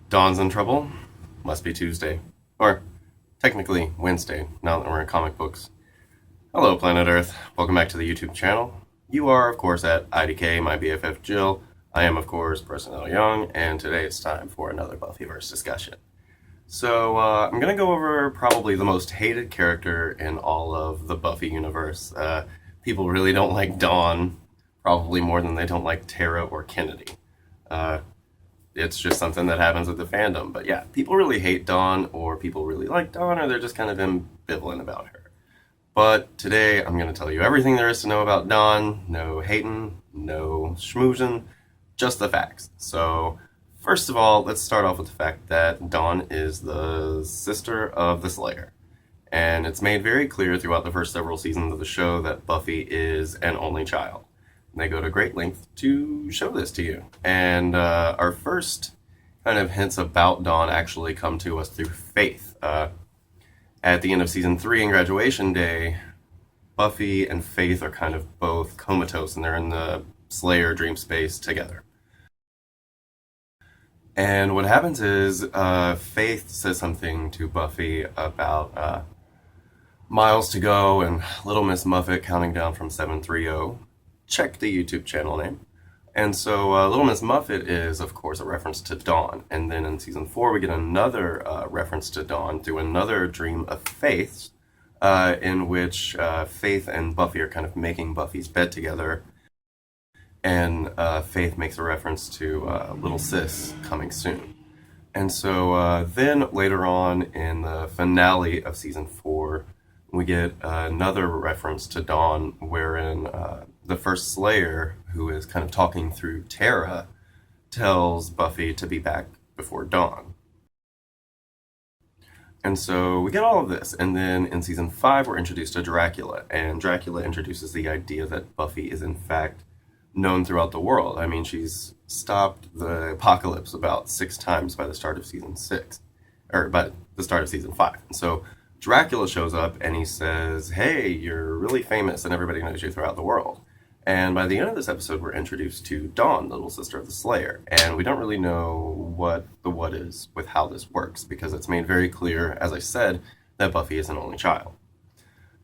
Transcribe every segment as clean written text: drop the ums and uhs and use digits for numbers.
Dawn's in trouble. Must be Tuesday. Or, technically, Wednesday, now that we're in comic books. Hello, Planet Earth. Welcome back to the YouTube channel. You are, of course, at IDK, my BFF Jill. I am, of course, Personnel Young, and today it's time for another Buffyverse discussion. So, I'm going to go over probably the most hated character in all of the Buffy universe. People really don't like Dawn, probably more than they don't like Tara or Kennedy. Uh, it's just something that happens with the fandom. But yeah, people really hate Dawn, or people really like Dawn, or they're just kind of ambivalent about her. But today, I'm going to tell you everything there is to know about Dawn. No hating, no schmoozing, just the facts. So, first of all, let's start off with the fact that Dawn is the sister of the Slayer. And it's made very clear throughout the first several seasons of the show that Buffy is an only child. They go to great length to show this to you. And our first kind of hints about Dawn actually come to us through Faith. At the end of season 3 in Graduation Day, Buffy and Faith are kind of both comatose and they're in the Slayer dream space together. And what happens is Faith says something to Buffy about miles to go and Little Miss Muffet counting down from 730. Check the YouTube channel name. And so Little Miss Muffet is, of course, a reference to Dawn. And then in season 4, we get another reference to Dawn through another dream of Faith's, in which Faith and Buffy are kind of making Buffy's bed together. And Faith makes a reference to Little Sis coming soon. And so then later on in the finale of season 4, we get another reference to Dawn wherein the first Slayer, who is kind of talking through Tara, tells Buffy to be back before dawn. And so we get all of this, and then in season 5 we're introduced to Dracula, and Dracula introduces the idea that Buffy is in fact known throughout the world. I mean, she's stopped the apocalypse about 6 times by the start of season 6, or by the start of season 5. And so Dracula shows up and he says, hey, you're really famous and everybody knows you throughout the world. And by the end of this episode, we're introduced to Dawn, the little sister of the Slayer. And we don't really know what the what is with how this works, because it's made very clear, as I said, that Buffy is an only child.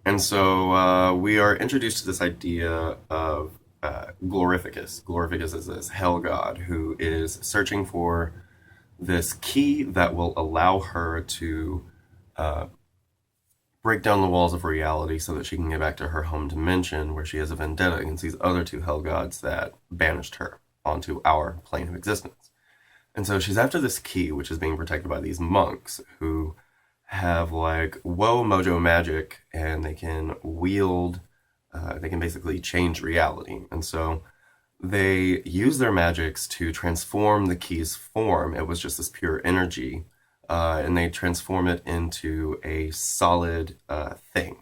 And so we are introduced to this idea of Glorificus. Glorificus is this hell god who is searching for this key that will allow her to break down the walls of reality so that she can get back to her home dimension where she has a vendetta against these other 2 hell gods that banished her onto our plane of existence. And so she's after this key, which is being protected by these monks who have like whoa mojo magic, and they can wield, they can basically change reality. And so they use their magics to transform the key's form. It was just this pure energy. And they transform it into a solid thing.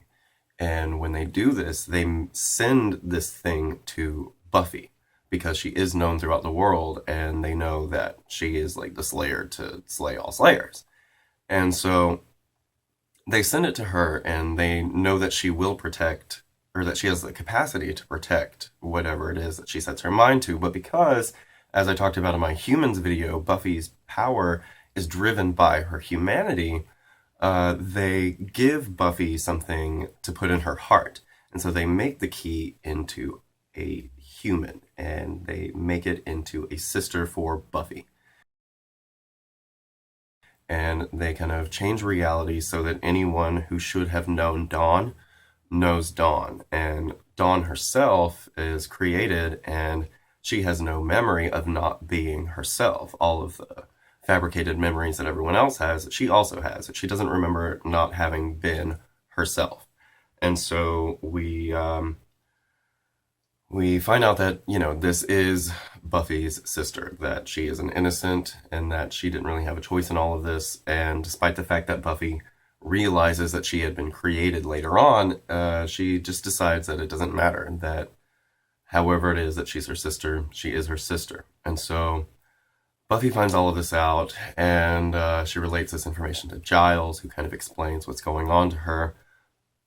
And when they do this, they send this thing to Buffy, because she is known throughout the world, and they know that she is like the Slayer to slay all Slayers. And so they send it to her, and they know that she will protect, or that she has the capacity to protect whatever it is that she sets her mind to. But because, as I talked about in my humans video, Buffy's power is driven by her humanity, they give Buffy something to put in her heart. And so they make the key into a human, and they make it into a sister for Buffy. And they kind of change reality so that anyone who should have known Dawn knows Dawn. And Dawn herself is created, and she has no memory of not being herself. All of the fabricated memories that everyone else has, she also has. She doesn't remember not having been herself. And so we find out that, this is Buffy's sister, that she is an innocent and that she didn't really have a choice in all of this. And despite the fact that Buffy realizes that she had been created later on, she just decides that it doesn't matter, and that however it is that she's her sister, she is her sister. And so Buffy finds all of this out, and she relates this information to Giles, who kind of explains what's going on to her.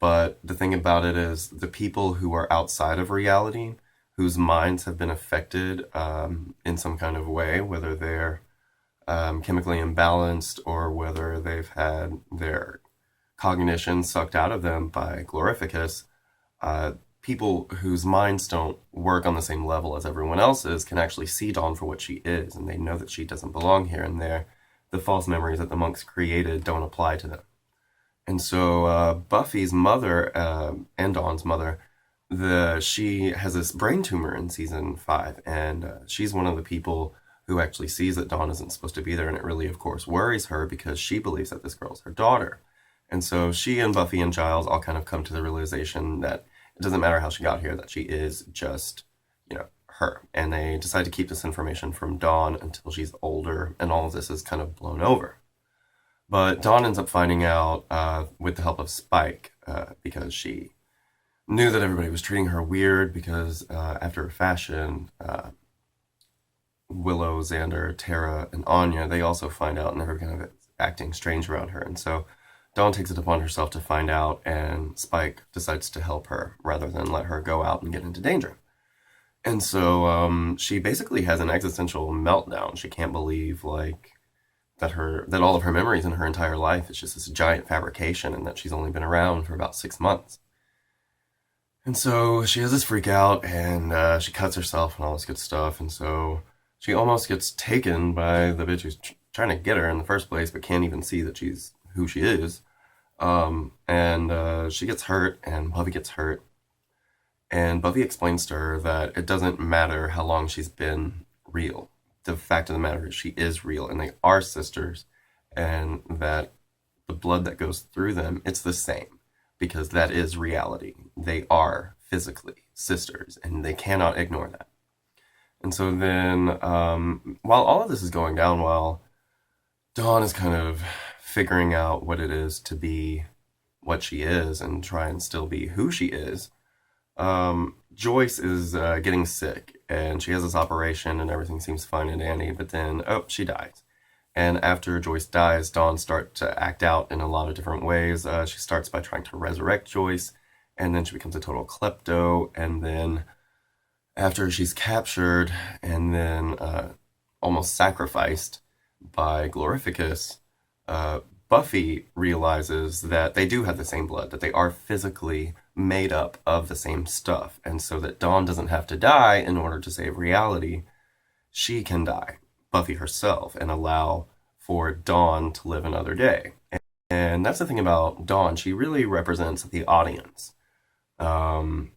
But the thing about it is, the people who are outside of reality, whose minds have been affected in some kind of way, whether they're chemically imbalanced or whether they've had their cognition sucked out of them by glorificus, uh, people whose minds don't work on the same level as everyone else's can actually see Dawn for what she is, and they know that she doesn't belong here, and the false memories that the monks created don't apply to them. And so Buffy's mother and Dawn's mother, she has this brain tumor in season 5, and she's one of the people who actually sees that Dawn isn't supposed to be there, and it really, of course, worries her because she believes that this girl's her daughter. And so she and Buffy and Giles all kind of come to the realization that it doesn't matter how she got here, that she is just, her. And they decide to keep this information from Dawn until she's older, and all of this is kind of blown over. But Dawn ends up finding out with the help of Spike because she knew that everybody was treating her weird because after a fashion, Willow, Xander, Tara, and Anya, they also find out and they're kind of acting strange around her. And so Dawn takes it upon herself to find out, and Spike decides to help her rather than let her go out and get into danger. And so she basically has an existential meltdown. She can't believe that all of her memories in her entire life is just this giant fabrication, and that she's only been around for about 6 months. And so she has this freak out, and she cuts herself and all this good stuff. And so she almost gets taken by the bitch who's trying to get her in the first place, but can't even see that she's who she is. And she gets hurt, and Buffy gets hurt. And Buffy explains to her that it doesn't matter how long she's been real. The fact of the matter is she is real, and they are sisters, and that the blood that goes through them, it's the same, because that is reality. They are physically sisters, and they cannot ignore that. And so then, while all of this is going down, while Dawn is kind of figuring out what it is to be what she is and try and still be who she is, Joyce is getting sick, and she has this operation, and everything seems fine and dandy, but then, she dies. And after Joyce dies, Dawn starts to act out in a lot of different ways. She starts by trying to resurrect Joyce, and then she becomes a total klepto, and then after she's captured and then almost sacrificed by Glorificus, Buffy realizes that they do have the same blood, that they are physically made up of the same stuff, and so that Dawn doesn't have to die in order to save reality. She can die, Buffy herself, and allow for Dawn to live another day. And that's the thing about Dawn. She really represents the audience. In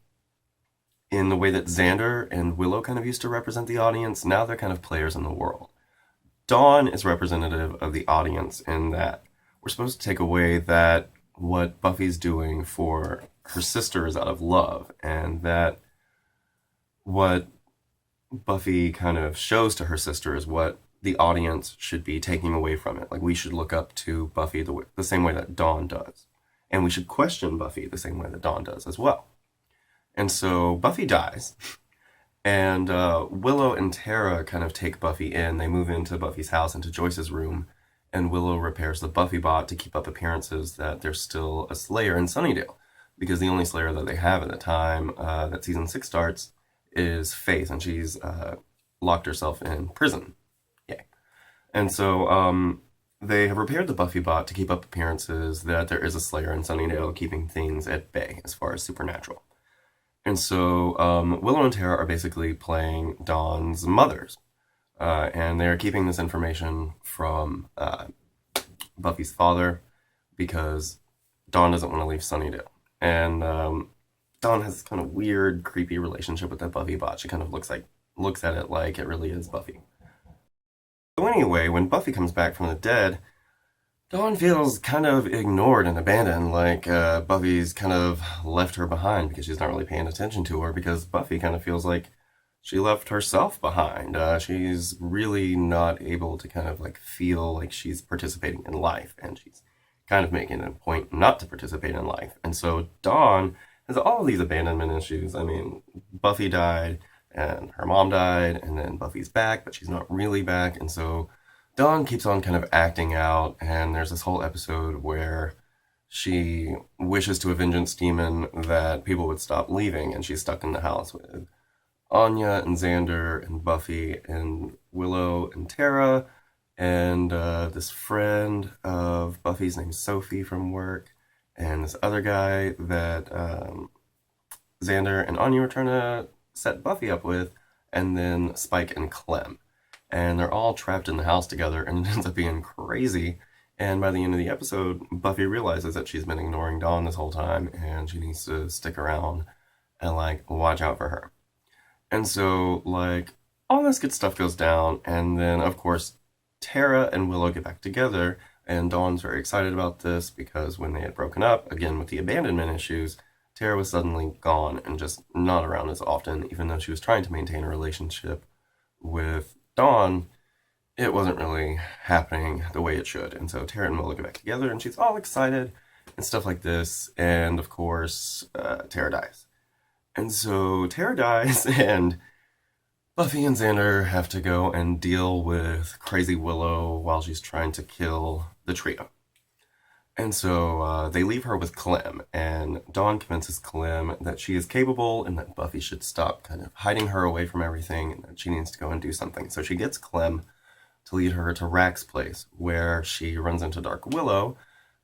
the way that Xander and Willow kind of used to represent the audience, now they're kind of players in the world. Dawn is representative of the audience in that we're supposed to take away that what Buffy's doing for her sister is out of love, and that what Buffy kind of shows to her sister is what the audience should be taking away from it. Like, we should look up to Buffy the same way that Dawn does. And we should question Buffy the same way that Dawn does as well. And so Buffy dies, and Willow and Tara kind of take Buffy in. They move into Buffy's house, into Joyce's room, and Willow repairs the Buffy bot to keep up appearances that there's still a Slayer in Sunnydale, because the only Slayer that they have at the time that season 6 starts is Faith, and she's locked herself in prison. Yay. And so they have repaired the Buffy bot to keep up appearances that there is a Slayer in Sunnydale, keeping things at bay as far as supernatural. And so Willow and Tara are basically playing Dawn's mothers. And they're keeping this information from Buffy's father because Dawn doesn't want to leave Sunnydale. And Dawn has this kind of weird, creepy relationship with that Buffy bot. She kind of looks at it like it really is Buffy. So anyway, when Buffy comes back from the dead, Dawn feels kind of ignored and abandoned, like Buffy's kind of left her behind because she's not really paying attention to her, because Buffy kind of feels like she left herself behind. She's really not able to kind of like feel like she's participating in life, and she's kind of making a point not to participate in life. And so Dawn has all of these abandonment issues. I mean, Buffy died, and her mom died, and then Buffy's back, but she's not really back, and so Dawn keeps on kind of acting out, and there's this whole episode where she wishes to a vengeance demon that people would stop leaving, and she's stuck in the house with Anya and Xander and Buffy and Willow and Tara and this friend of Buffy's named Sophie from work, and this other guy that Xander and Anya were trying to set Buffy up with, and then Spike and Clem. And they're all trapped in the house together, and it ends up being crazy. And by the end of the episode, Buffy realizes that she's been ignoring Dawn this whole time, and she needs to stick around and, like, watch out for her. And so, like, all this good stuff goes down, and then, of course, Tara and Willow get back together, and Dawn's very excited about this because when they had broken up, again with the abandonment issues, Tara was suddenly gone and just not around as often, even though she was trying to maintain a relationship with Dawn. It wasn't really happening the way it should. And so Tara and Willow get back together, and she's all excited and stuff like this. And of course, Tara dies. And so Tara dies, and Buffy and Xander have to go and deal with crazy Willow while she's trying to kill the trio. And so they leave her with Clem, and Dawn convinces Clem that she is capable and that Buffy should stop kind of hiding her away from everything and that she needs to go and do something. So she gets Clem to lead her to Rack's place, where she runs into Dark Willow,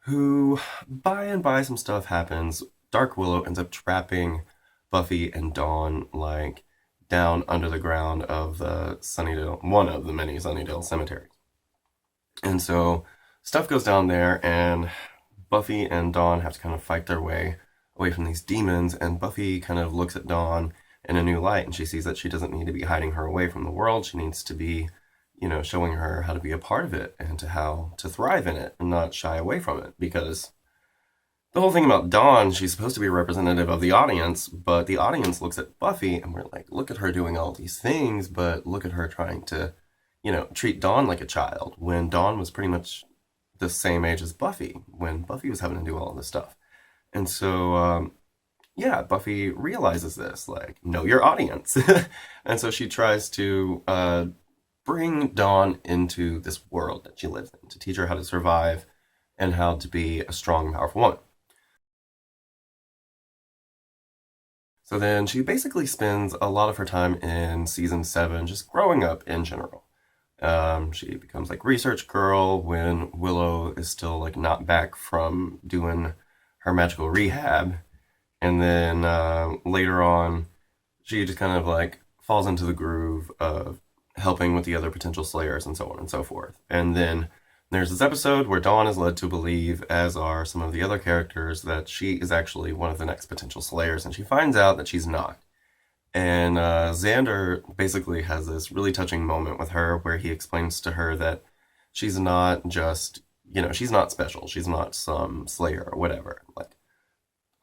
who, by and by some stuff happens, Dark Willow ends up trapping Buffy and Dawn, like, down under the ground of the Sunnydale, one of the many Sunnydale cemeteries. And so stuff goes down there, and Buffy and Dawn have to kind of fight their way away from these demons, and Buffy kind of looks at Dawn in a new light, and she sees that she doesn't need to be hiding her away from the world. She needs to be, you know, showing her how to be a part of it and to how to thrive in it and not shy away from it. Because the whole thing about Dawn, she's supposed to be a representative of the audience, but the audience looks at Buffy and we're like, look at her doing all these things, but look at her trying to, you know, treat Dawn like a child when Dawn was pretty much the same age as Buffy when Buffy was having to do all of this stuff. And so, yeah, Buffy realizes this, like, know your audience. And so she tries to bring Dawn into this world that she lives in to teach her how to survive and how to be a strong, powerful woman. So then she basically spends a lot of her time in season 7 just growing up in general. She becomes like research girl when Willow is still like not back from doing her magical rehab. And then later on, she just kind of like falls into the groove of helping with the other potential slayers and so on and so forth. And then there's this episode where Dawn is led to believe, as are some of the other characters, that she is actually one of the next potential slayers, and she finds out that she's not. And Xander basically has this really touching moment with her where he explains to her that she's not just, you know, she's not special. She's not some slayer or whatever. Like,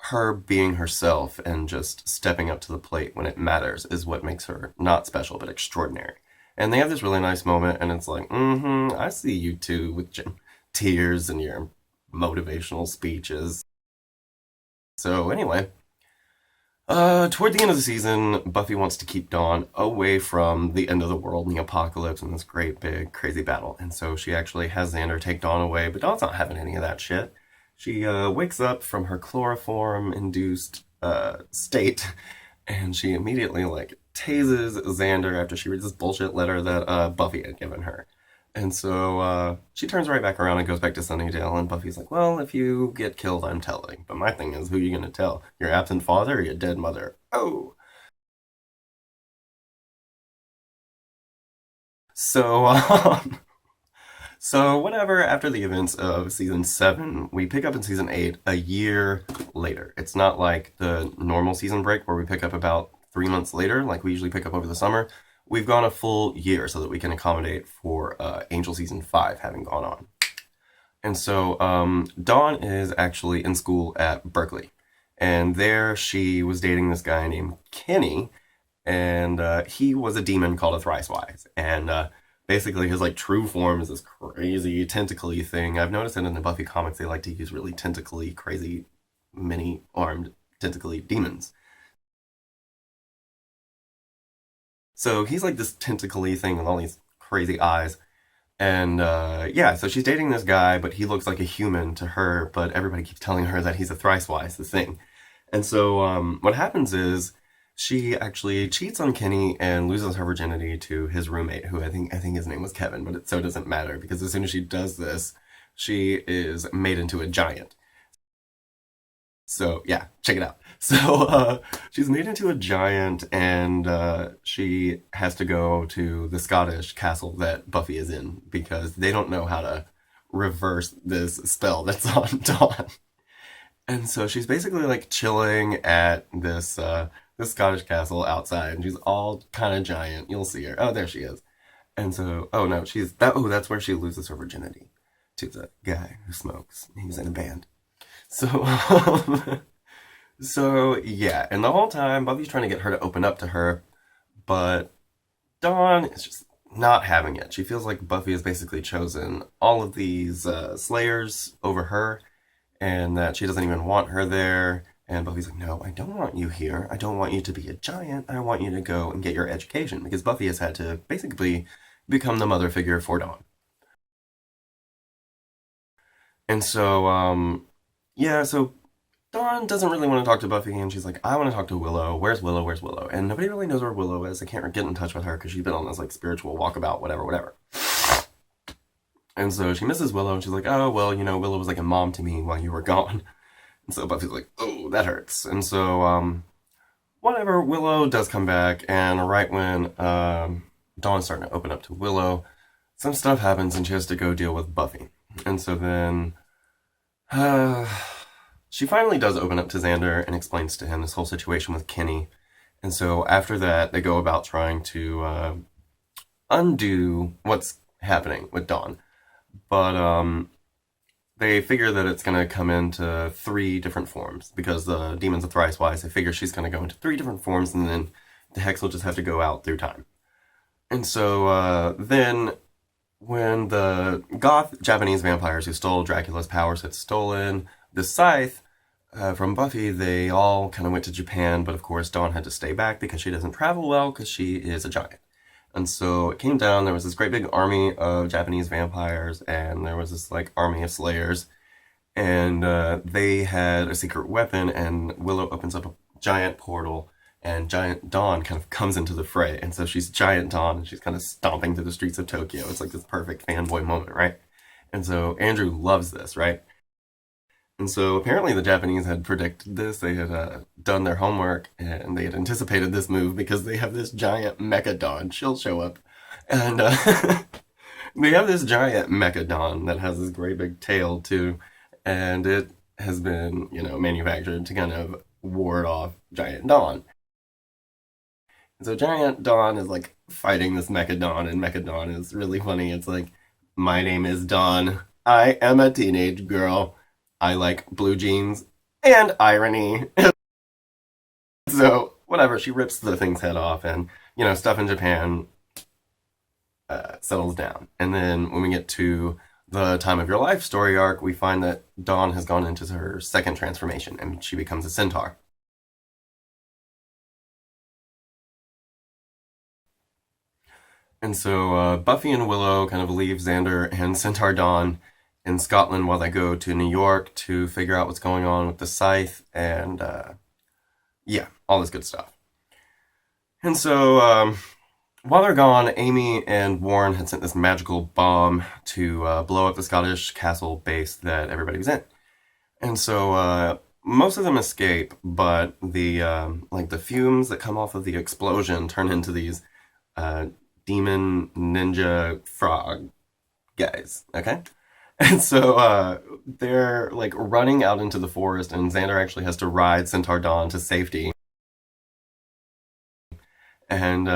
her being herself and just stepping up to the plate when it matters is what makes her not special but extraordinary. And they have this really nice moment, and it's like, I see you two with your tears and your motivational speeches. So anyway, toward the end of the season, Buffy wants to keep Dawn away from the end of the world and the apocalypse and this great big crazy battle. And so she actually has Xander take Dawn away, but Dawn's not having any of that shit. She wakes up from her chloroform-induced state, and she immediately, like, tases Xander after she reads this bullshit letter that Buffy had given her. And so she turns right back around and goes back to Sunnydale, and Buffy's like, well, if you get killed, I'm telling. But my thing is, who are you going to tell? Your absent father or your dead mother? Oh! So, so whatever, after the events of season 7, we pick up in season 8 a year later. It's not like the normal season break where we pick up about 3 months later, like we usually pick up over the summer. We've gone a full year so that we can accommodate for Angel season 5 having gone on. And so Dawn is actually in school at Berkeley. And there she was dating this guy named Kenny, and he was a demon called a Thricewise. And basically his like true form is this crazy tentacly thing. I've noticed that in the Buffy comics they like to use really tentacly, crazy, many-armed tentacly demons. So he's like this tentacly thing with all these crazy eyes. And yeah, so she's dating this guy, but he looks like a human to her, but everybody keeps telling her that he's a Thricewise, the thing. And so what happens is She actually cheats on Kenny and loses her virginity to his roommate, who I think his name was Kevin, but it so doesn't matter because as soon as she does this, she is made into a giant. So yeah, check it out. So she's made into a giant, and she has to go to the Scottish castle that Buffy is in because they don't know how to reverse this spell that's on Dawn. And so she's basically like chilling at this Scottish castle outside, and she's all kind of giant. You'll see her. Oh, there she is. And so, oh no, she's that. Oh, that's where she loses her virginity to the guy who smokes. He was in a band. So, so yeah, and the whole time Buffy's trying to get her to open up to her, but Dawn is just not having it. She feels like Buffy has basically chosen all of these slayers over her, and that she doesn't even want her there. And Buffy's like, no, I don't want you here. I don't want you to be a giant. I want you to go and get your education because Buffy has had to basically become the mother figure for Dawn. And so, yeah, so Dawn doesn't really want to talk to Buffy, and she's like, I want to talk to Willow. Where's Willow? Where's Willow? And nobody really knows where Willow is. They can't get in touch with her because she's been on this like spiritual walkabout, whatever, whatever. And so she misses Willow, and she's like, oh, well, Willow was like a mom to me while you were gone. And so Buffy's like, oh, that hurts. And so, whatever, Willow does come back, and right when Dawn's starting to open up to Willow, some stuff happens, and she has to go deal with Buffy. And so then, she finally does open up to Xander and explains to him this whole situation with Kenny. And so after that, they go about trying to undo what's happening with Dawn. But they figure that it's going to come into three different forms because the demon's a thrice wise. They figure she's going to go into three different forms, and then the hex will just have to go out through time. And so then when the goth Japanese vampires who stole Dracula's powers had stolen the scythe from Buffy, they all kind of went to Japan, but of course Dawn had to stay back because she doesn't travel well because she is a giant. And so it came down, there was this great big army of Japanese vampires, and there was this like army of slayers, and they had a secret weapon, and Willow opens up a giant portal, and Giant Dawn kind of comes into the fray, and so she's Giant Dawn, and she's kind of stomping through the streets of Tokyo. It's like this perfect fanboy moment, right? And so Andrew loves this, right? And so apparently the Japanese had predicted this. They had done their homework and they had anticipated this move because they have this giant Mechadon. She'll show up. And they have this giant Mechadon that has this great big tail too. And it has been, manufactured to kind of ward off Giant Dawn. And so Giant Dawn is like fighting this Mechadon, and Mechadon is really funny. It's like, my name is Dawn. I am a teenage girl. I like blue jeans and irony. So, whatever, she rips the thing's head off, and, stuff in Japan settles down. And then when we get to the Time of Your Life story arc, we find that Dawn has gone into her second transformation, and she becomes a centaur. And so Buffy and Willow kind of leave Xander and Centaur Dawn in Scotland while they go to New York to figure out what's going on with the scythe and, yeah, all this good stuff. And so while they're gone, Amy and Warren had sent this magical bomb to blow up the Scottish castle base that everybody was in. And so most of them escape, but the the fumes that come off of the explosion turn into these demon ninja frog guys, okay? And so they're like running out into the forest, and Xander actually has to ride Centaur Dawn to safety. And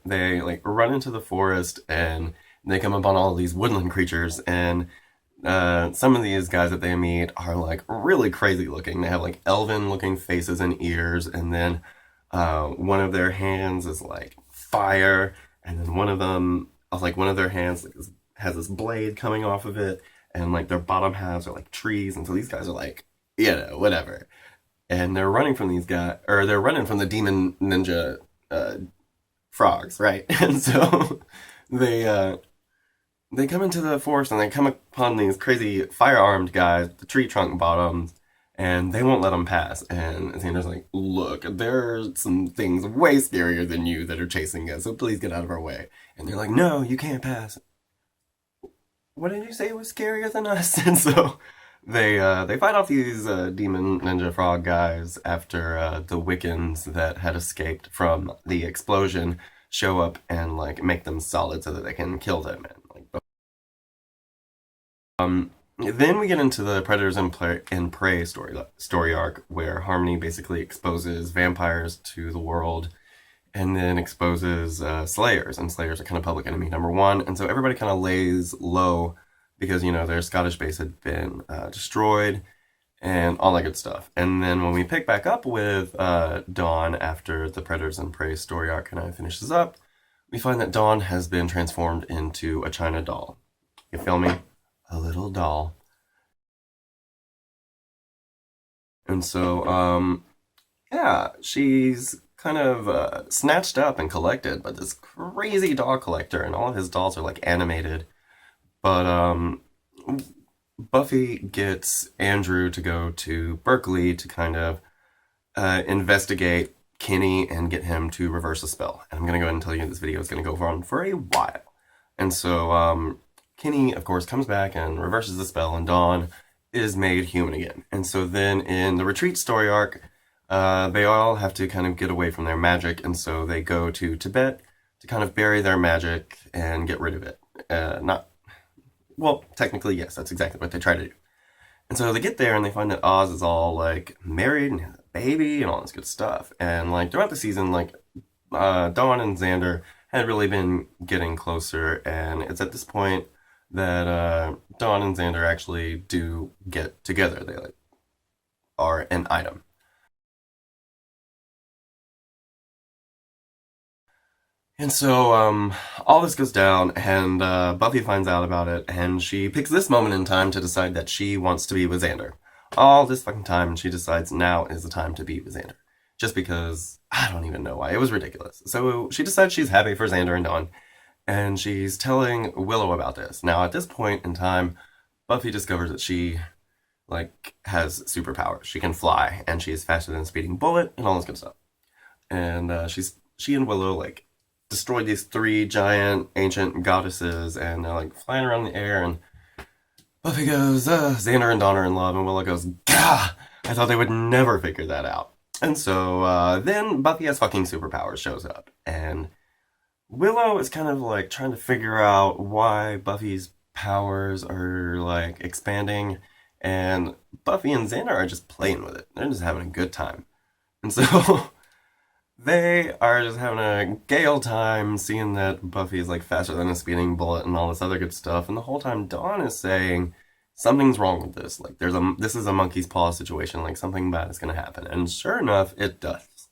they like run into the forest, and they come upon all of these woodland creatures, and some of these guys that they meet are like really crazy looking. They have like elven looking faces and ears, and then one of their hands is like fire, and then one of their hands has this blade coming off of it, and like their bottom halves are like trees, and so these guys are like, whatever. And they're running from these guys, or they're running from the demon ninja frogs, right? And so they come into the forest, and they come upon these crazy fire-armed guys, the tree trunk bottoms, and they won't let them pass. And Xander's like, look, there's some things way scarier than you that are chasing us, so please get out of our way. And they're like, no, you can't pass. What did you say was scarier than us? And so they fight off these demon ninja frog guys after the Wiccans that had escaped from the explosion show up and like make them solid so that they can kill them. And like, then we get into the Predators and Prey story arc where Harmony basically exposes vampires to the world and then exposes Slayers, and Slayers are kind of public enemy number one, and so everybody kind of lays low because their Scottish base had been destroyed and all that good stuff. And then when we pick back up with Dawn after the Predators and Prey story arc kind of finishes up, we find that Dawn has been transformed into a China doll. You feel me? A little doll. And so, yeah, she's kind of snatched up and collected by this crazy doll collector, and all of his dolls are like animated. But Buffy gets Andrew to go to Berkeley to kind of investigate Kenny and get him to reverse a spell. And I'm going to go ahead and tell you this video is going to go on for a while. And so Kenny, of course, comes back and reverses the spell, and Dawn is made human again. And so then in the Retreat story arc, they all have to kind of get away from their magic, and so they go to Tibet to kind of bury their magic and get rid of it. Well, technically, yes, that's exactly what they try to do. And so they get there and they find that Oz is all like married and has a baby and all this good stuff. And like throughout the season, like Dawn and Xander had really been getting closer, and it's at this point that Dawn and Xander actually do get together. They like are an item. And so all this goes down, and Buffy finds out about it, and she picks this moment in time to decide that she wants to be with Xander. All this fucking time, she decides now is the time to be with Xander. Just because, I don't even know why, it was ridiculous. So she decides she's happy for Xander and Dawn, and she's telling Willow about this. Now, at this point in time, Buffy discovers that she, like, has superpowers. She can fly, and she's faster than a speeding bullet, and all this good stuff. And she and Willow, like, destroyed these three giant ancient goddesses, and they're like flying around the air, and Buffy goes, Xander and Dawn are in love, and Willow goes, gah! I thought they would never figure that out. And so then Buffy has fucking superpowers shows up, and Willow is kind of like trying to figure out why Buffy's powers are like expanding, and Buffy and Xander are just playing with it. They're just having a good time. And so they are just having a gay old time seeing that Buffy is like faster than a speeding bullet and all this other good stuff. And the whole time Dawn is saying something's wrong with this. Like this is a monkey's paw situation. Like something bad is going to happen. And sure enough, it does.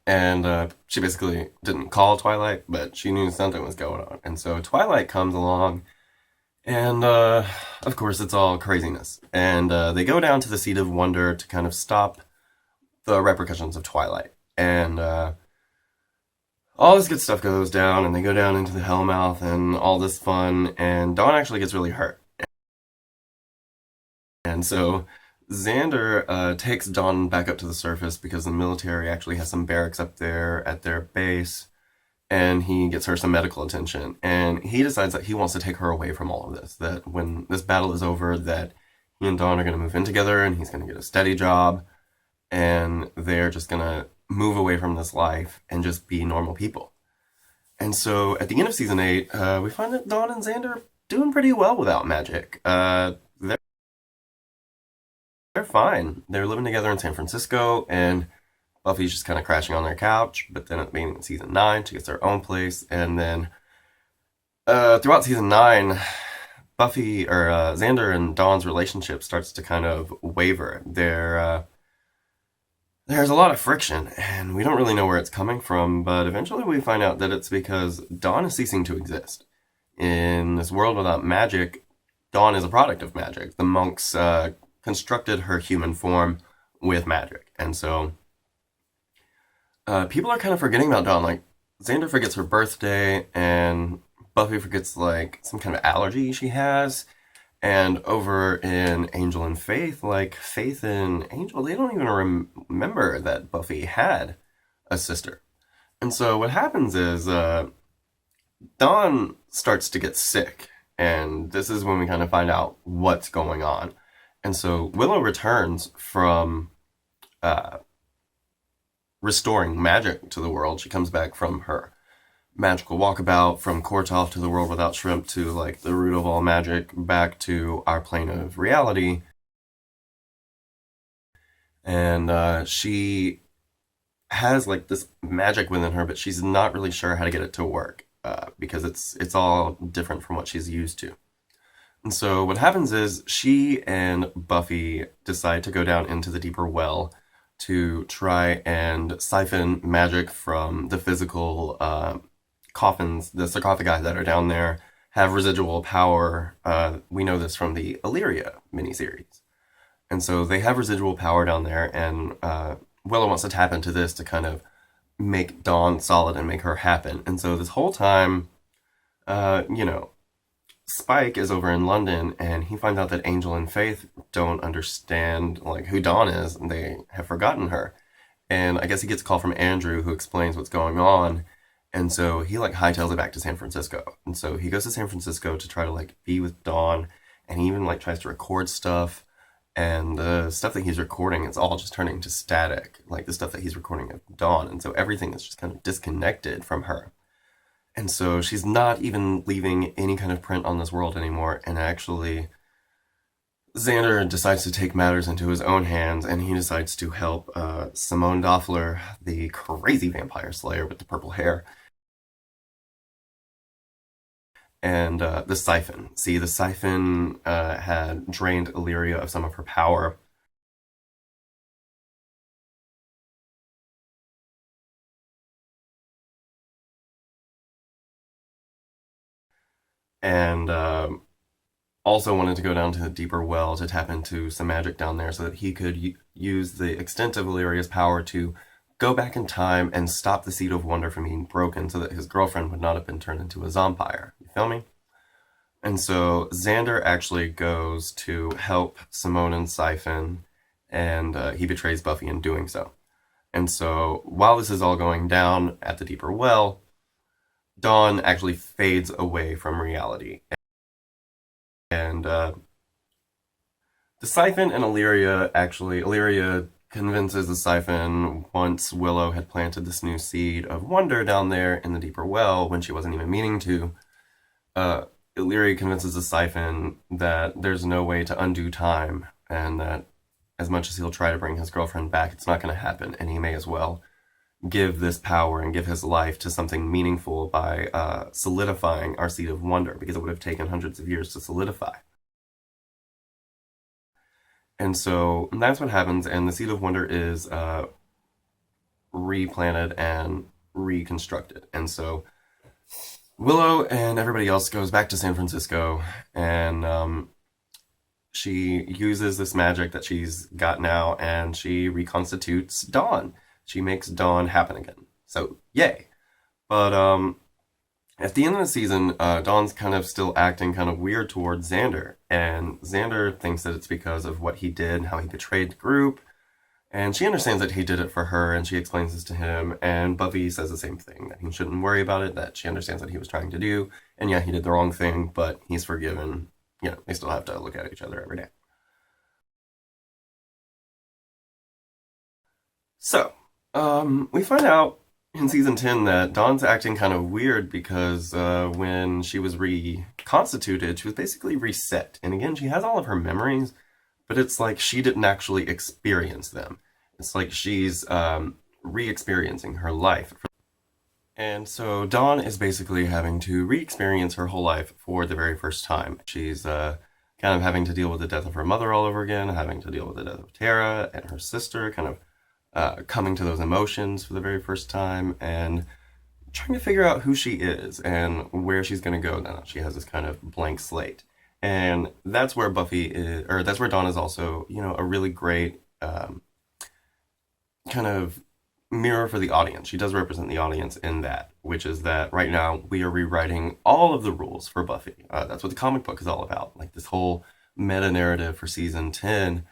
And she basically didn't call Twilight, but she knew something was going on. And so Twilight comes along, and of course it's all craziness. And they go down to the Seat of Wonder to kind of stop the repercussions of Twilight. And all this good stuff goes down, and they go down into the Hellmouth and all this fun, and Dawn actually gets really hurt. And so Xander takes Dawn back up to the surface because the military actually has some barracks up there at their base, and he gets her some medical attention. And he decides that he wants to take her away from all of this, that when this battle is over, that he and Dawn are going to move in together, and he's going to get a steady job, and they're just gonna move away from this life and just be normal people. And so at the end of season 8, we find that Dawn and Xander are doing pretty well without magic. They're fine. They're living together in San Francisco, and Buffy's just kind of crashing on their couch. But then at the beginning of season 9, she gets their own place, and then throughout season 9, Buffy or Xander and Dawn's relationship starts to kind of waver. There's a lot of friction, and we don't really know where it's coming from, but eventually we find out that it's because Dawn is ceasing to exist. In this world without magic, Dawn is a product of magic. The monks constructed her human form with magic, and so people are kind of forgetting about Dawn. Like, Xander forgets her birthday, and Buffy forgets, like, some kind of allergy she has, And over in Angel and Faith, like Faith and Angel, they don't even remember that Buffy had a sister. And so what happens is Dawn starts to get sick, and this is when we kind of find out what's going on. And so Willow returns from uh, restoring magic to the world. She comes back from her magical walkabout from Kortov to the world without shrimp to like the root of all magic back to our plane of reality. And she has like this magic within her, but she's not really sure how to get it to work because it's all different from what she's used to. And so what happens is she and Buffy decide to go down into the deeper well to try and siphon magic from the physical coffins, the sarcophagi that are down there have residual power. We know this from the Illyria miniseries. And so they have residual power down there, and Willow wants to tap into this to kind of make Dawn solid and make her happen. And so this whole time, you know, Spike is over in London, and he finds out that Angel and Faith don't understand like who Dawn is, and they have forgotten her. And I guess he gets a call from Andrew, who explains what's going on. And so he like hightails it back to San Francisco. And so he goes to San Francisco to try to like be with Dawn, and he even like tries to record stuff. And the stuff that he's recording is all just turning to static, like the stuff that he's recording of Dawn. And so everything is just kind of disconnected from her. And so she's not even leaving any kind of print on this world anymore. And actually, Xander decides to take matters into his own hands, and he decides to help Simone Doppler, the crazy vampire slayer with the purple hair, and the siphon. See, the siphon had drained Illyria of some of her power. And also wanted to go down to the deeper well to tap into some magic down there so that he could use the extent of Illyria's power to go back in time and stop the Seed of Wonder from being broken so that his girlfriend would not have been turned into a zombie. You feel me? And so Xander actually goes to help Simone and Siphon, and he betrays Buffy in doing so. And so while this is all going down at the deeper well, Dawn actually fades away from reality. And the Siphon and Illyria convinces the Siphon once Willow had planted this new seed of wonder down there in the deeper well when she wasn't even meaning to. Illyria convinces the Siphon that there's no way to undo time, and that as much as he'll try to bring his girlfriend back, it's not going to happen, and he may as well give this power and give his life to something meaningful by solidifying our Seed of Wonder, because it would have taken hundreds of years to solidify. And so that's what happens, and the Seed of Wonder is replanted and reconstructed. And so Willow and everybody else goes back to San Francisco, and she uses this magic that she's got now, and she reconstitutes Dawn. She makes Dawn happen again. So, yay. But at the end of the season, Dawn's kind of still acting kind of weird towards Xander. And Xander thinks that it's because of what he did, how he betrayed the group. And she understands that he did it for her, and she explains this to him. And Buffy says the same thing, that he shouldn't worry about it, that she understands what he was trying to do. And yeah, he did the wrong thing, but he's forgiven. You know, they still have to look at each other every day. So, we find out in season 10 that Dawn's acting kind of weird because when she was reconstituted, she was basically reset. And again, she has all of her memories, but it's like she didn't actually experience them. It's like she's re-experiencing her life. And so Dawn is basically having to re-experience her whole life for the very first time. She's kind of having to deal with the death of her mother all over again, having to deal with the death of Tara and her sister, kind of coming to those emotions for the very first time, and trying to figure out who she is and where she's going to go now. She has this kind of blank slate. And that's where Buffy is, or that's where Dawn is also, you know, a really great kind of mirror for the audience. She does represent the audience in that, which is that right now we are rewriting all of the rules for Buffy. That's what the comic book is all about. Like this whole meta narrative for season 10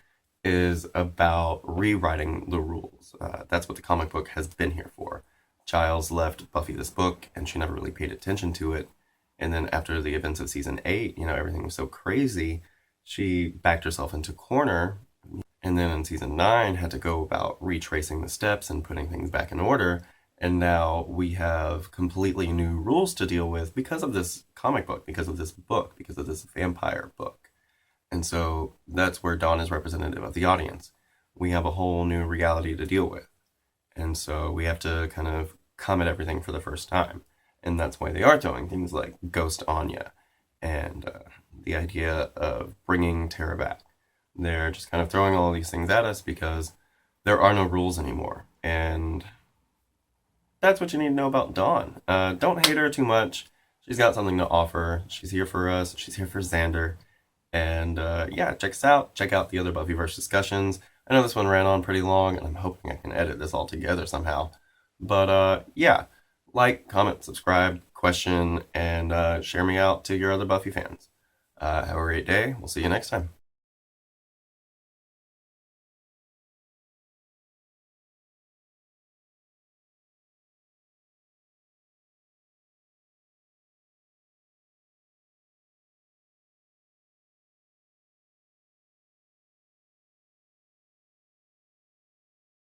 is about rewriting the rules. That's what the comic book has been here for. Giles left Buffy this book and she never really paid attention to it. And then after the events of season 8, everything was so crazy, she backed herself into a corner, and then in season 9 had to go about retracing the steps and putting things back in order. And now we have completely new rules to deal with because of this comic book, because of this book, because of this vampire book. And so that's where Dawn is representative of the audience. We have a whole new reality to deal with. And so we have to kind of come at everything for the first time. And that's why they are throwing things like Ghost Anya and the idea of bringing Tara back. They're just kind of throwing all of these things at us because there are no rules anymore. And that's what you need to know about Dawn. Don't hate her too much. She's got something to offer. She's here for us. She's here for Xander. And yeah, check us out. Check out the other Buffyverse discussions. I know this one ran on pretty long, and I'm hoping I can edit this all together somehow. But yeah, like, comment, subscribe, question, and share me out to your other Buffy fans. Have a great day. We'll see you next time.